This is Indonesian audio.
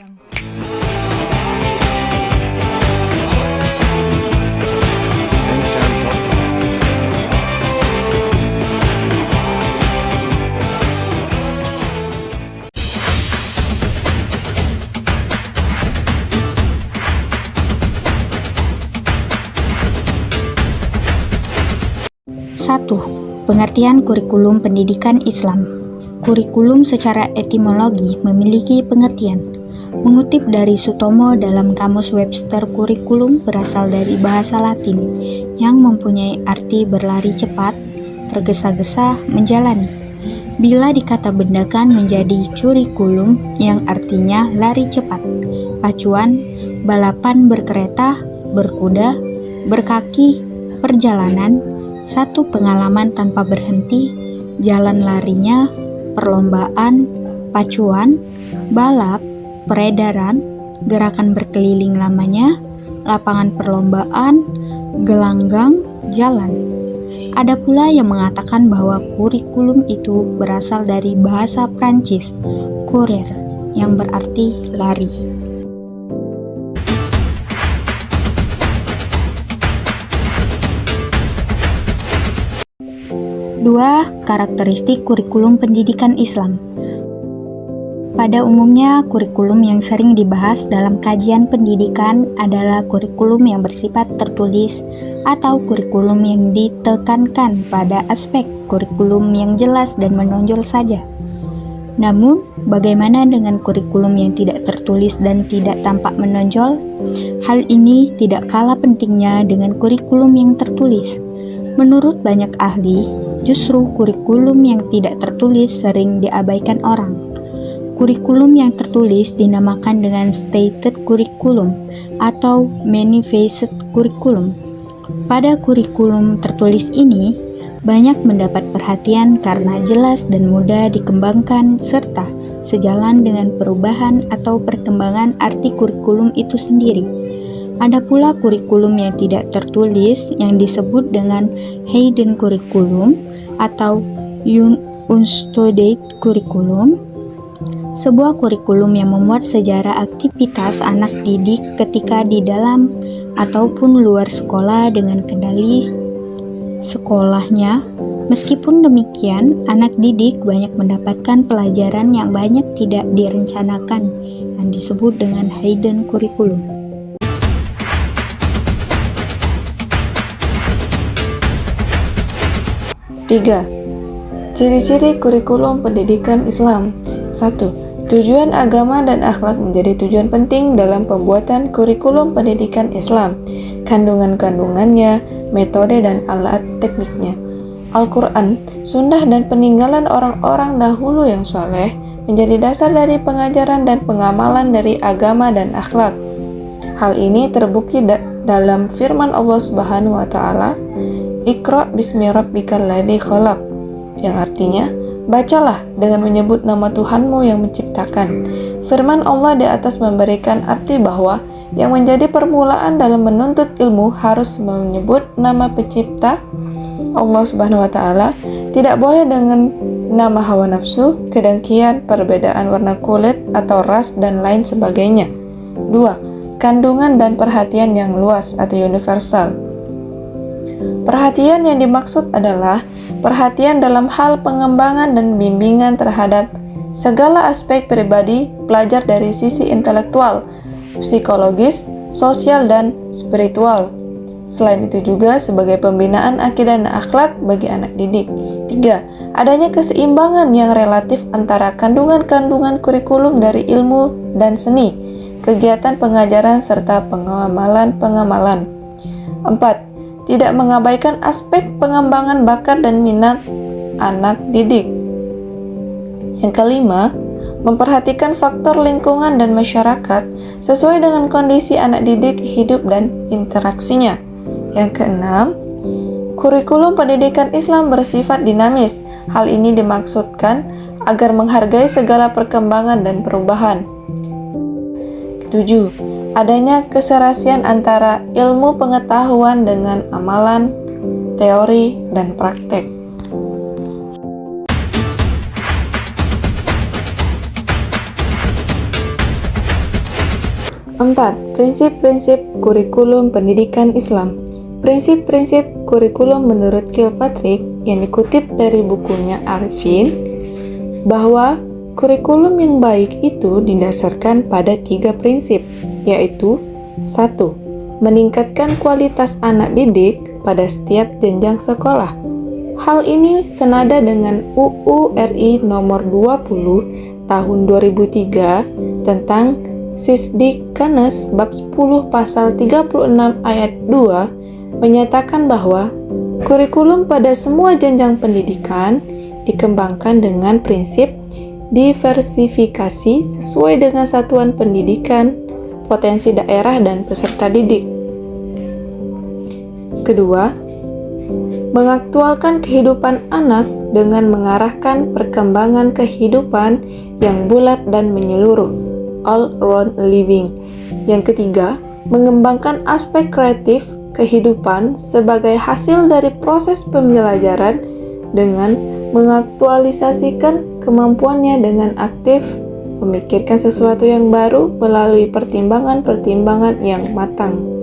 1. Pengertian kurikulum pendidikan Islam. Kurikulum secara etimologi memiliki pengertian. Mengutip dari Sutomo dalam Kamus Webster, kurikulum berasal dari bahasa Latin yang mempunyai arti berlari cepat, tergesa-gesa, menjalani. Bila dikatabendakan menjadi curikulum yang artinya lari cepat, pacuan, balapan berkereta, berkuda, berkaki, perjalanan, satu pengalaman tanpa berhenti, jalan larinya, perlombaan, pacuan, balap, peredaran, gerakan berkeliling lamanya, lapangan perlombaan, gelanggang, jalan. Ada pula yang mengatakan bahwa kurikulum itu berasal dari bahasa Prancis, courir, yang berarti lari. 2. Karakteristik kurikulum pendidikan Islam. Pada umumnya, kurikulum yang sering dibahas dalam kajian pendidikan adalah kurikulum yang bersifat tertulis atau kurikulum yang ditekankan pada aspek kurikulum yang jelas dan menonjol saja. Namun, bagaimana dengan kurikulum yang tidak tertulis dan tidak tampak menonjol? Hal ini tidak kalah pentingnya dengan kurikulum yang tertulis. Menurut banyak ahli, justru kurikulum yang tidak tertulis sering diabaikan orang. Kurikulum yang tertulis dinamakan dengan stated curriculum atau manifest curriculum. Pada kurikulum tertulis ini, banyak mendapat perhatian karena jelas dan mudah dikembangkan serta sejalan dengan perubahan atau perkembangan arti kurikulum itu sendiri. Ada pula kurikulum yang tidak tertulis yang disebut dengan hidden curriculum atau unstudied curriculum, sebuah kurikulum yang memuat sejarah aktivitas anak didik ketika di dalam ataupun luar sekolah dengan kendali sekolahnya. Meskipun demikian, anak didik banyak mendapatkan pelajaran yang banyak tidak direncanakan yang disebut dengan hidden curriculum. 3. Ciri-ciri kurikulum pendidikan Islam. 1. Tujuan agama dan akhlak menjadi tujuan penting dalam pembuatan kurikulum pendidikan Islam. Kandungan-kandungannya, metode dan alat tekniknya. Al-Quran, sunnah dan peninggalan orang-orang dahulu yang soleh menjadi dasar dari pengajaran dan pengamalan dari agama dan akhlak. Hal ini terbukti dalam firman Allah Subhanahu wa Ta'ala, Iqra bismi rabbikal ladzi khalaq, yang artinya bacalah dengan menyebut nama Tuhanmu yang menciptakan. Firman Allah di atas memberikan arti bahwa yang menjadi permulaan dalam menuntut ilmu harus menyebut nama pencipta Allah Subhanahu wa Ta'ala, tidak boleh dengan nama hawa nafsu, kedengkian, perbedaan warna kulit atau ras dan lain sebagainya. 2. Kandungan dan perhatian yang luas atau universal. Perhatian yang dimaksud adalah perhatian dalam hal pengembangan dan bimbingan terhadap segala aspek pribadi pelajar dari sisi intelektual, psikologis, sosial, dan spiritual. Selain itu juga sebagai pembinaan akidah dan akhlak bagi anak didik. 3. Adanya keseimbangan yang relatif antara kandungan-kandungan kurikulum dari ilmu dan seni, kegiatan pengajaran serta pengamalan-pengamalan. 4. Tidak mengabaikan aspek pengembangan bakat dan minat anak didik. Yang kelima, memperhatikan faktor lingkungan dan masyarakat sesuai dengan kondisi anak didik hidup dan interaksinya. Yang keenam, kurikulum pendidikan Islam bersifat dinamis. Hal ini dimaksudkan agar menghargai segala perkembangan dan perubahan. 7. Adanya keserasian antara ilmu pengetahuan dengan amalan, teori, dan praktek. 4. Prinsip-prinsip kurikulum pendidikan Islam. Prinsip-prinsip kurikulum menurut Kilpatrick yang dikutip dari bukunya Arifin, bahwa kurikulum yang baik itu didasarkan pada 3 prinsip, yaitu 1. Meningkatkan kualitas anak didik pada setiap jenjang sekolah. Hal ini senada dengan UU RI nomor 20 tahun 2003 tentang Sisdiknas bab 10 pasal 36 ayat 2 menyatakan bahwa kurikulum pada semua jenjang pendidikan dikembangkan dengan prinsip diversifikasi sesuai dengan satuan pendidikan, potensi daerah, dan peserta didik. Kedua, mengaktualkan kehidupan anak dengan mengarahkan perkembangan kehidupan yang bulat dan menyeluruh, all-round living. Yang ketiga, mengembangkan aspek kreatif kehidupan sebagai hasil dari proses pembelajaran dengan mengaktualisasikan kemampuannya dengan aktif memikirkan sesuatu yang baru melalui pertimbangan-pertimbangan yang matang.